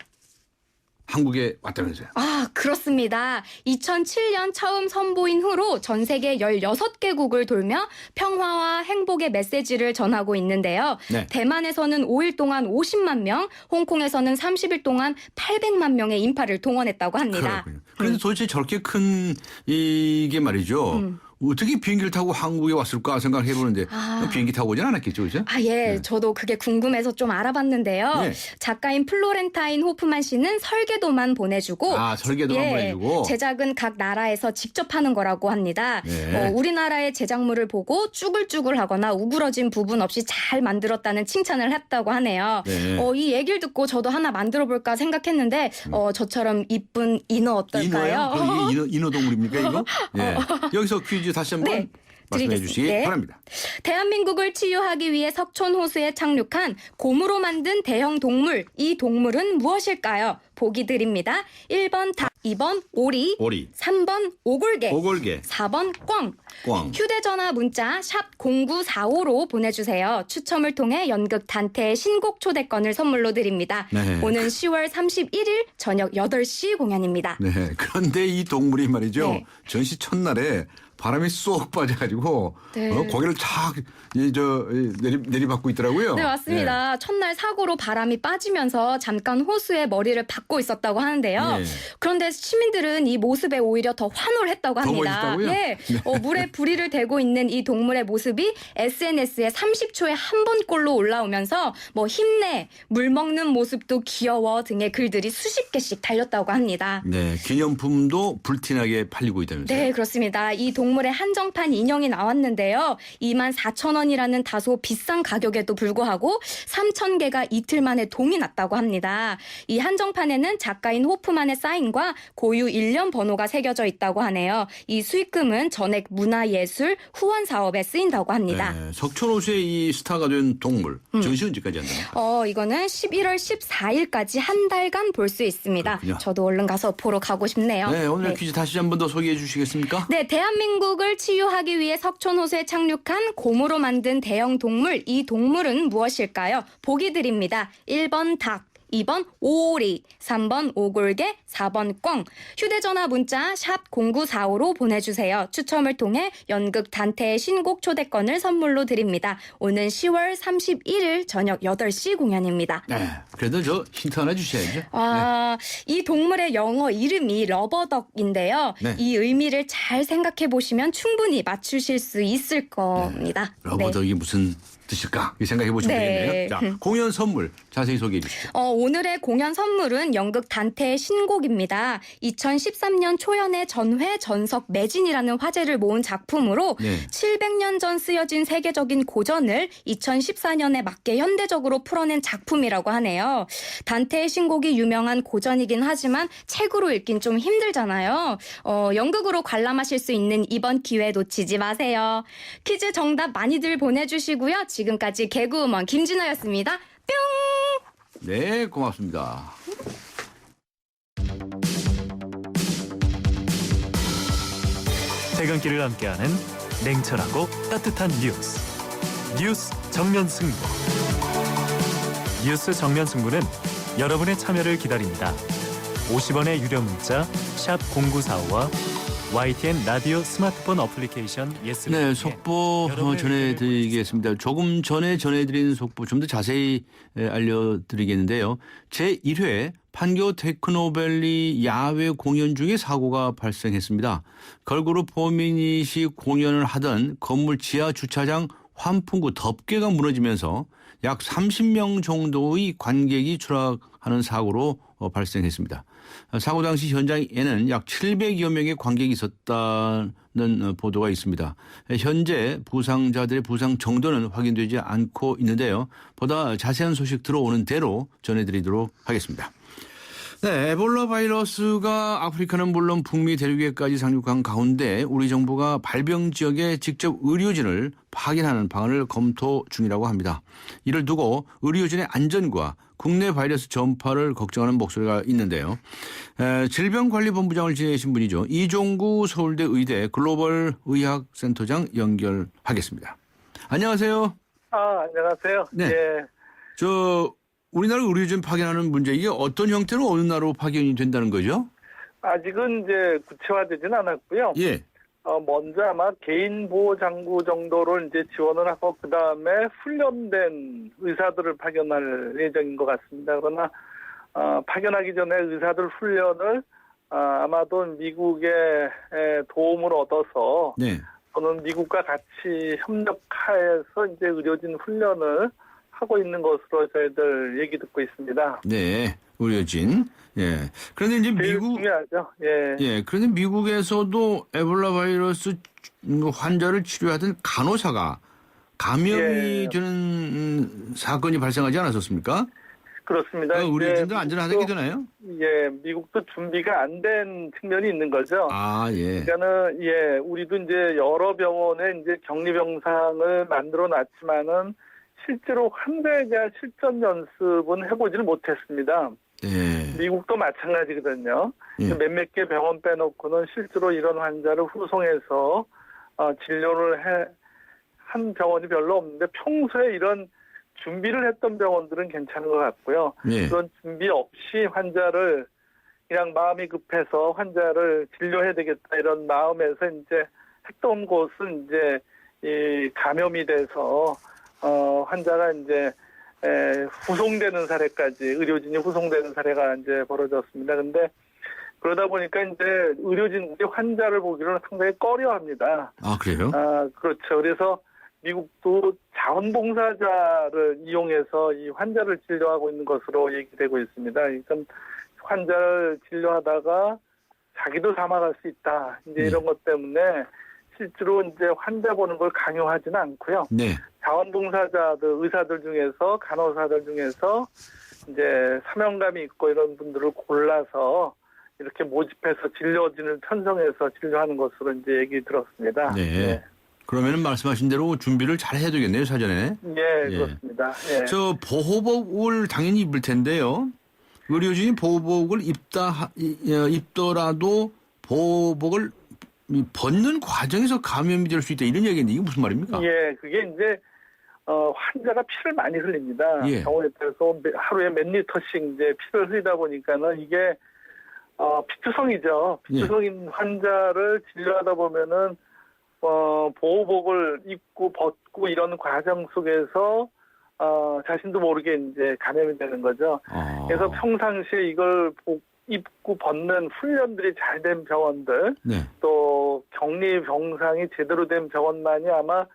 한국에 왔다면서요? 그렇습니다. 2007년 처음 선보인 후로 전 세계 16개국을 돌며 평화와 행복의 메시지를 전하고 있는데요. 네. 대만에서는 5일 동안 50만 명, 홍콩에서는 30일 동안 800만 명의 인파를 동원했다고 합니다. 그런데 도대체 저렇게 큰 이게 말이죠. 어떻게 비행기를 타고 한국에 왔을까 생각을 해보는데 비행기 타고 오진 않았겠죠, 그죠? 예. 저도 그게 궁금해서 좀 알아봤는데요. 네. 작가인 플로렌타인 호프만 씨는 설계도만 보내주고 설계도만 보내주고 제작은 각 나라에서 직접 하는 거라고 합니다. 네. 우리나라의 제작물을 보고 쭈글쭈글하거나 우그러진 부분 없이 잘 만들었다는 칭찬을 했다고 하네요. 네. 이 얘기를 듣고 저도 하나 만들어볼까 생각했는데 저처럼 이쁜 인어 어떨까요? 인어요? 인어 동물입니까 이거? 네. 여기서 퀴즈 다시 한번 말씀해 주시기 바랍니다. 대한민국을 치유하기 위해 석촌 호수에 착륙한 곰으로 만든 대형 동물. 이 동물은 무엇일까요? 보기 드립니다. 1번 닭, 2번 오리, 3번 오골개, 4번 꿩. 휴대전화 문자 샵 0945로 보내주세요. 추첨을 통해 연극 단테의 신곡 초대권을 선물로 드립니다. 네. 오는 10월 31일 저녁 8시 공연입니다. 네. 그런데 이 동물이 말이죠. 전시 첫날에 바람이 쏙 빠져가지고 고개를 착 내리받고 있더라고요. 네, 맞습니다. 첫날 사고로 바람이 빠지면서 잠깐 호수에 머리를 박고 있었다고 하는데요. 그런데 시민들은 이 모습에 오히려 더 환호를 했다고 합니다. 더 멋있다고요? 물에 부리를 대고 있는 이 동물의 모습이 SNS에 30초에 한 번꼴로 올라오면서 힘내, 물 먹는 모습도 귀여워 등의 글들이 수십 개씩 달렸다고 합니다. 네, 기념품도 불티나게 팔리고 있다면서요? 네, 그렇습니다. 이 동물의 한정판 인형이 나왔는데요. 24,000원이라는 다소 비싼 가격에도 불구하고 3,000개가 이틀 만에 동이 났다고 합니다. 이 한정판에는 작가인 호프만의 사인과 고유 일련 번호가 새겨져 있다고 하네요. 이 수익금은 전액 문화예술 후원 사업에 쓰인다고 합니다. 네, 석촌호수의 이 스타가 된 동물 전시 언제까지 한다나요? 이거는 11월 14일까지 한 달간 볼 수 있습니다. 그렇군요. 저도 얼른 가서 보러 가고 싶네요. 네, 오늘 퀴즈 다시 한 번 더 소개해 주시겠습니까? 네, 대한민국을 치유하기 위해 석촌호수에 착륙한 곰으로 만든 대형 동물. 이 동물은 무엇일까요? 보기 드립니다. 1번 닭, 2번 오리, 3번 오골개, 4번 꿩. 휴대전화 문자 샵 0945로 보내주세요. 추첨을 통해 연극 단테의 신곡 초대권을 선물로 드립니다. 오는 10월 31일 저녁 8시 공연입니다. 네, 그래도 저 힌트 하나 주셔야죠. 이 동물의 영어 이름이 러버덕인데요. 이 의미를 잘 생각해 보시면 충분히 맞추실 수 있을 겁니다. 러버덕이 무슨 뜻일까? 생각해 보시면 되겠네요. 자, 공연 선물 자세히 소개해 주시죠. 오늘의 공연 선물은 연극 단테의 신곡입니다. 2013년 초연의 전회 전석 매진이라는 화제를 모은 작품으로 700년 전 쓰여진 세계적인 고전을 2014년에 맞게 현대적으로 풀어낸 작품이라고 하네요. 단테의 신곡이 유명한 고전이긴 하지만 책으로 읽긴 좀 힘들잖아요. 연극으로 관람하실 수 있는 이번 기회 놓치지 마세요. 퀴즈 정답 많이들 보내주시고요. 지금까지 개그우먼 김진아였습니다. 뿅! 네, 고맙습니다. 퇴근길을 함께하는 냉철하고 따뜻한 뉴스 정면 승부. 뉴스 정면 승부는 여러분의 참여를 기다립니다. 50원의 유료 문자 샵 0945와 YTN 라디오 스마트폰 어플리케이션 예스를 네, 속보 전해드리겠습니다. 조금 전에 전해드린 속보 좀 더 자세히 알려드리겠는데요. 제1회 판교 테크노밸리 야외 공연 중에 사고가 발생했습니다. 걸그룹 포미닛이 공연을 하던 건물 지하 주차장 환풍구 덮개가 무너지면서 약 30명 정도의 관객이 추락하는 사고로 발생했습니다. 사고 당시 현장에는 약 700여 명의 관객이 있었다는 보도가 있습니다. 현재 부상자들의 부상 정도는 확인되지 않고 있는데요. 보다 자세한 소식 들어오는 대로 전해드리도록 하겠습니다. 네, 에볼라 바이러스가 아프리카는 물론 북미 대륙에까지 상륙한 가운데 우리 정부가 발병 지역에 직접 의료진을 파견하는 방안을 검토 중이라고 합니다. 이를 두고 의료진의 안전과 국내 바이러스 전파를 걱정하는 목소리가 있는데요. 질병관리본부장을 지내신 분이죠. 이종구 서울대 의대 글로벌 의학센터장 연결하겠습니다. 안녕하세요. 안녕하세요. 네. 예. 우리나라 의료진 파견하는 문제, 이게 어떤 형태로 어느 나라로 파견이 된다는 거죠? 아직은 이제 구체화되진 않았고요. 예. 먼저 아마 개인 보호 장구 정도를 이제 지원을 하고 그 다음에 훈련된 의사들을 파견할 예정인 것 같습니다. 그러나 파견하기 전에 의사들 훈련을 아마도 미국의 도움을 얻어서 또는 미국과 같이 협력하여서 이제 의료진 훈련을 하고 있는 것으로 저희들 얘기 듣고 있습니다. 네, 의료진. 예. 그런데 이제 미국 중요하죠. 예. 예. 그런데 미국에서도 에볼라 바이러스 환자를 치료하던 간호사가 감염이 되는 사건이 발생하지 않았었습니까? 그렇습니다. 의료진들 안전하게 되나요? 예, 미국도 준비가 안 된 측면이 있는 거죠. 아, 예. 그러니까는 예, 우리도 이제 여러 병원에 이제 격리 병상을 만들어 놨지만은 실제로 환자에 대한 실전 연습은 해보지를 못했습니다. 예. 미국도 마찬가지거든요. 예. 몇몇 개 병원 빼놓고는 실제로 이런 환자를 후송해서 진료를 한 병원이 별로 없는데 평소에 이런 준비를 했던 병원들은 괜찮은 것 같고요. 예. 그런 준비 없이 환자를 그냥 마음이 급해서 환자를 진료해야 되겠다 이런 마음에서 이제 했던 곳은 이제 이 감염이 돼서 환자가 이제 후송되는 사례까지 의료진이 후송되는 사례가 이제 벌어졌습니다. 근데 그러다 보니까 이제 의료진들이 환자를 보기로는 상당히 꺼려합니다. 아, 그래요? 그렇죠. 그래서 미국도 자원봉사자를 이용해서 이 환자를 진료하고 있는 것으로 얘기되고 있습니다. 그러니까 환자를 진료하다가 자기도 사망할 수 있다. 이제 이런 것 때문에 실제로 이제 환자 보는 걸 강요하지는 않고요. 네. 자원봉사자들, 의사들 중에서 간호사들 중에서 이제 사명감이 있고 이런 분들을 골라서 이렇게 모집해서 진료진을 편성해서 진료하는 것으로 이제 얘기 들었습니다. 네. 그러면은 말씀하신 대로 준비를 잘 해야 되겠네요, 사전에. 예, 그렇습니다. 예. 저 보호복을 당연히 입을 텐데요. 의료진이 보호복을 입더라도 보호복을 벗는 과정에서 감염이 될 수 있다 이런 얘기인데 이게 무슨 말입니까? 예, 그게 이제 환자가 피를 많이 흘립니다. 예. 병원에 따라서 하루에 몇 리터씩 이제 피를 흘리다 보니까는 이게 피투성이죠. 피투성인 환자를 진료하다 보면은 보호복을 입고 벗고 이런 과정 속에서 자신도 모르게 이제 감염이 되는 거죠. 그래서 평상시에 이걸 입고 벗는 훈련들이 잘 된 병원들, 또 격리 병상이 제대로 된 병원만이 아마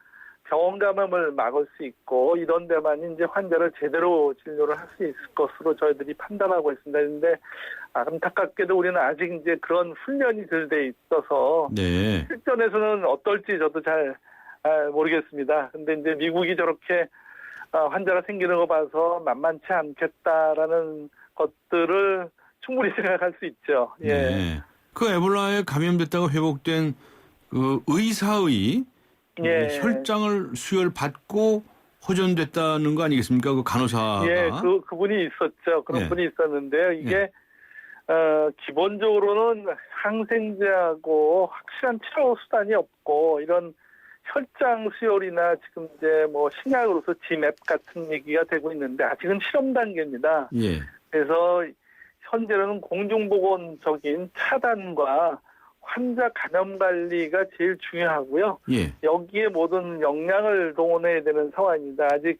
병원 감염을 막을 수 있고 이런 데만이 이제 환자를 제대로 진료를 할 수 있을 것으로 저희들이 판단하고 있습니다. 그런데 안타깝게도 우리는 아직 이제 그런 훈련이 덜 돼 있어서 실전에서는 어떨지 저도 잘 모르겠습니다. 근데 이제 미국이 저렇게 환자가 생기는 거 봐서 만만치 않겠다라는 것들을 충분히 생각할 수 있죠. 예. 네. 그 에볼라에 감염됐다가 회복된 그 의사의 혈장을 수혈받고 호전됐다는 거 아니겠습니까? 그 간호사가. 예, 그분이 있었죠. 그런 분이 있었는데요. 이게 기본적으로는 항생제하고 확실한 치료 수단이 없고 이런 혈장 수혈이나 지금 이제 뭐 신약으로서 지맵 같은 얘기가 되고 있는데 아직은 실험 단계입니다. 예. 그래서 현재는 공중보건적인 차단과 환자 감염 관리가 제일 중요하고요. 예. 여기에 모든 역량을 동원해야 되는 상황입니다. 아직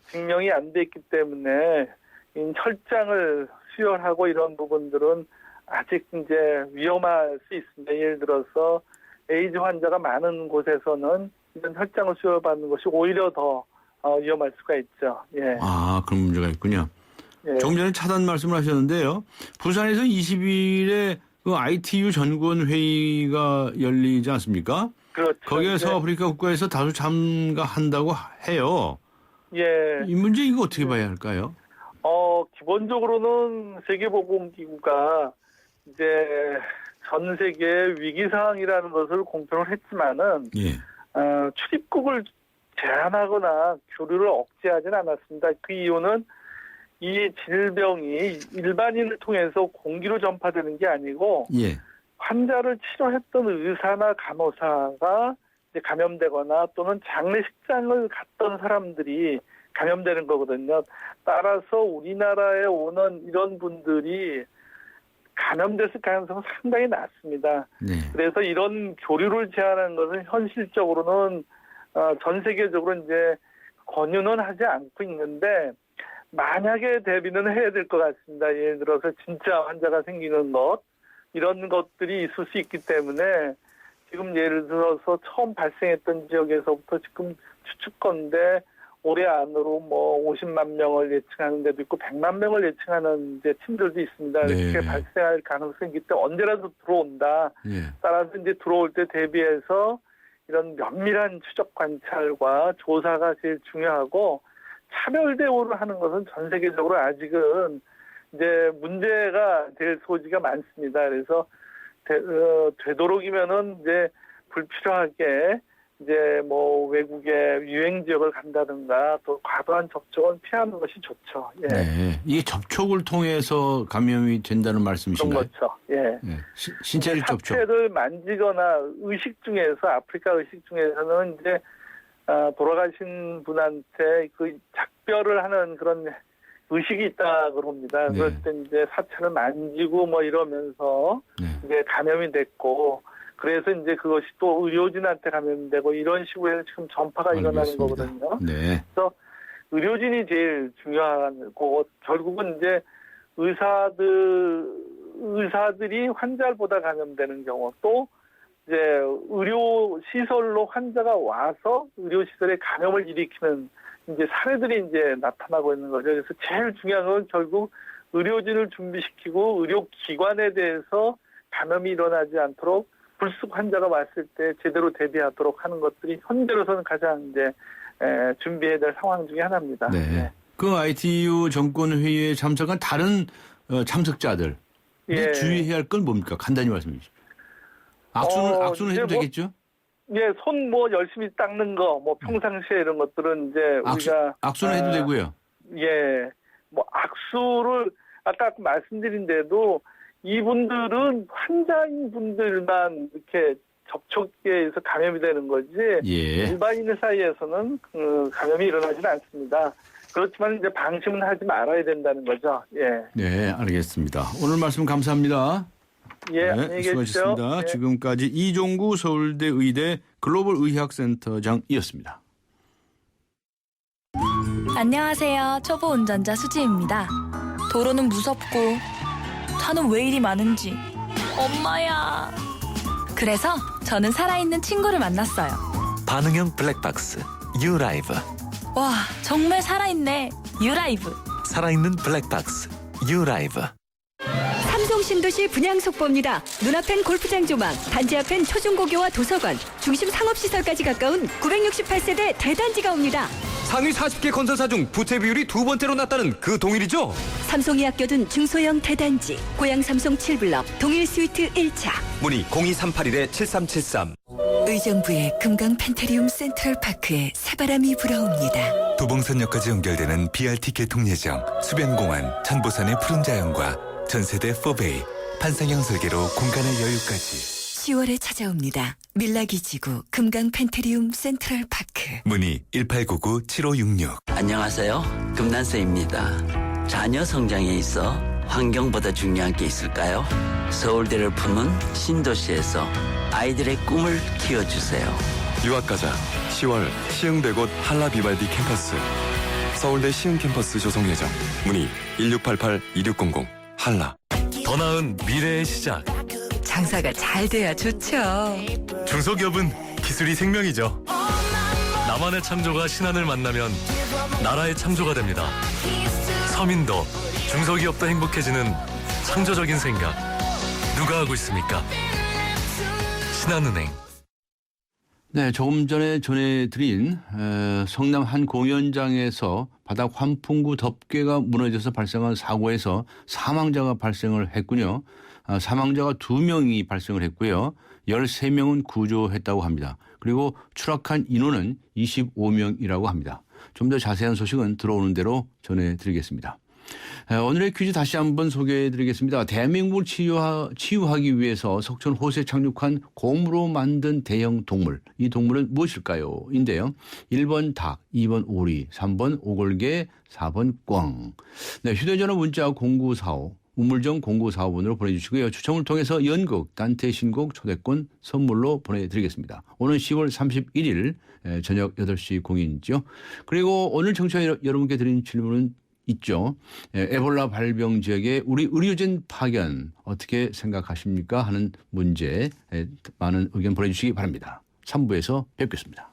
증명이 안 돼 있기 때문에 이 혈장을 수혈하고 이런 부분들은 아직 이제 위험할 수 있습니다. 예를 들어서 에이즈 환자가 많은 곳에서는 이런 혈장을 수혈받는 것이 오히려 더 위험할 수가 있죠. 예. 아, 그런 문제가 있군요. 예. 좀 전에 차단 말씀을 하셨는데요. 부산에서 20일에 그 ITU 전군 회의가 열리지 않습니까? 그렇죠. 거기에서 아프리카 국가에서 다수 참가한다고 해요. 예. 이 문제 이거 어떻게 봐야 할까요? 기본적으로는 세계보건기구가 이제 전 세계 위기 상황이라는 것을 공표를 했지만은 출입국을 제한하거나 교류를 억제하지는 않았습니다. 그 이유는 이 질병이 일반인을 통해서 공기로 전파되는 게 아니고 환자를 치료했던 의사나 간호사가 이제 감염되거나 또는 장례식장을 갔던 사람들이 감염되는 거거든요. 따라서 우리나라에 오는 이런 분들이 감염됐을 가능성은 상당히 낮습니다. 그래서 이런 교류를 제한하는 것은 현실적으로는 전 세계적으로 이제 권유는 하지 않고 있는데 만약에 대비는 해야 될 것 같습니다. 예를 들어서 진짜 환자가 생기는 것 이런 것들이 있을 수 있기 때문에 지금 예를 들어서 처음 발생했던 지역에서부터 지금 추측건데 올해 안으로 뭐 50만 명을 예측하는 데도 있고 100만 명을 예측하는 이제 팀들도 있습니다. 네. 이렇게 발생할 가능성이 있기 때문에 언제라도 들어온다. 예. 따라서 이제 들어올 때 대비해서 이런 면밀한 추적 관찰과 조사가 제일 중요하고 차별 대우를 하는 것은 전 세계적으로 아직은 이제 문제가 될 소지가 많습니다. 그래서 되도록이면은 이제 불필요하게 이제 뭐 외국의 유행 지역을 간다든가 또 과도한 접촉은 피하는 것이 좋죠. 예. 네. 이게 접촉을 통해서 감염이 된다는 말씀이신가요? 그렇죠. 예. 네. 신체적 접촉. 사체를 만지거나 의식 중에서 아프리카 의식 중에서는 이제 돌아가신 분한테 그 작별을 하는 그런 의식이 있다 그럽니다. 네. 그럴 때 이제 사체를 만지고 뭐 이러면서 이제 감염이 됐고 그래서 이제 그것이 또 의료진한테 감염되고 이런 식으로 해서 지금 전파가 일어나는 거거든요. 네. 그래서 의료진이 제일 중요하고 결국은 이제 의사들이 환자보다 감염되는 경우 또 이제 의료 시설로 환자가 와서 의료 시설에 감염을 일으키는 이제 사례들이 이제 나타나고 있는 거죠. 그래서 제일 중요한 건 결국 의료진을 준비시키고 의료기관에 대해서 감염이 일어나지 않도록 불쑥 환자가 왔을 때 제대로 대비하도록 하는 것들이 현재로서는 가장 이제 준비해야 될 상황 중에 하나입니다. 네. 네. 그 ITU 정권 회의에 참석한 다른 참석자들 예. 주의해야 할 건 뭡니까? 간단히 말씀해 주십시오. 악수는 해도 되겠죠? 예, 손 뭐 열심히 닦는 거, 뭐 평상시에 이런 것들은 이제 우리가 악수는 해도 되고요. 예, 뭐 악수를 아까 말씀드린 대로 이분들은 환자인 분들만 이렇게 접촉에 의해서 감염이 되는 거지 예. 일반인 사이에서는 감염이 일어나지는 않습니다. 그렇지만 이제 방심은 하지 말아야 된다는 거죠. 예. 네, 알겠습니다. 오늘 말씀 감사합니다. 예, 네, 안녕히 계십시오. 수고하셨습니다. 예. 지금까지 이종구 서울대 의대 글로벌 의학센터장이었습니다. 안녕하세요. 초보 운전자 수지입니다. 도로는 무섭고 차는 왜 이리 많은지 엄마야. 그래서 저는 살아있는 친구를 만났어요. 반응형 블랙박스 유라이브. 와, 정말 살아있네. 유라이브. 살아있는 블랙박스 유라이브. 삼성 신도시 분양 속보입니다. 눈앞엔 골프장 조망, 단지 앞엔 초중고교와 도서관, 중심 상업시설까지 가까운 968세대 대단지가 옵니다. 상위 40개 건설사 중 부채 비율이 두 번째로 낮다는 그 동일이죠? 삼성이 아껴둔 중소형 대단지, 고양 삼성 7블럭, 동일 스위트 1차. 문의 02381-7373. 의정부의 금강 펜테리움 센트럴파크에 새바람이 불어옵니다. 도봉선역까지 연결되는 BRT 개통 예정, 수변공원, 천보산의 푸른 자연과 전세대 4베이, 판상형 설계로 공간의 여유까지. 10월에 찾아옵니다. 밀라기지구 금강 펜테리움 센트럴파크. 문의 1899-7566. 안녕하세요. 금난세입니다. 자녀 성장에 있어 환경보다 중요한 게 있을까요? 서울대를 품은 신도시에서 아이들의 꿈을 키워주세요. 유학가자 10월 시흥대곳 한라비발디 캠퍼스. 서울대 시흥 캠퍼스 조성 예정. 문의 1688-2600 한라. 더 나은 미래의 시작. 장사가 잘 돼야 좋죠. 중소기업은 기술이 생명이죠. 나만의 창조가 신한을 만나면 나라의 창조가 됩니다. 서민도 중소기업도 행복해지는 창조적인 생각 누가 하고 있습니까? 신한은행. 네, 조금 전에 전해드린 성남 한 공연장에서 바닥 환풍구 덮개가 무너져서 발생한 사고에서 사망자가 발생을 했군요. 사망자가 2명이 발생을 했고요. 13명은 구조했다고 합니다. 그리고 추락한 인원은 25명이라고 합니다. 좀 더 자세한 소식은 들어오는 대로 전해드리겠습니다. 오늘의 퀴즈 다시 한번 소개해드리겠습니다. 대한민국을 치유하기 위해서 석촌 호수에 착륙한 곰으로 만든 대형 동물. 이 동물은 무엇일까요? 인데요. 1번 닭, 2번 오리, 3번 오골개, 4번 꿩. 네, 휴대전화 문자 0945. 우물정 0945번으로 보내주시고요. 추첨을 통해서 연극, 단테 신곡 초대권 선물로 보내드리겠습니다. 오늘 10월 31일 저녁 8시 공연이죠. 그리고 오늘 청취자 여러분께 드린 질문은 있죠. 에볼라 발병 지역에 우리 의료진 파견 어떻게 생각하십니까 하는 문제 많은 의견 보내주시기 바랍니다. 3부에서 뵙겠습니다.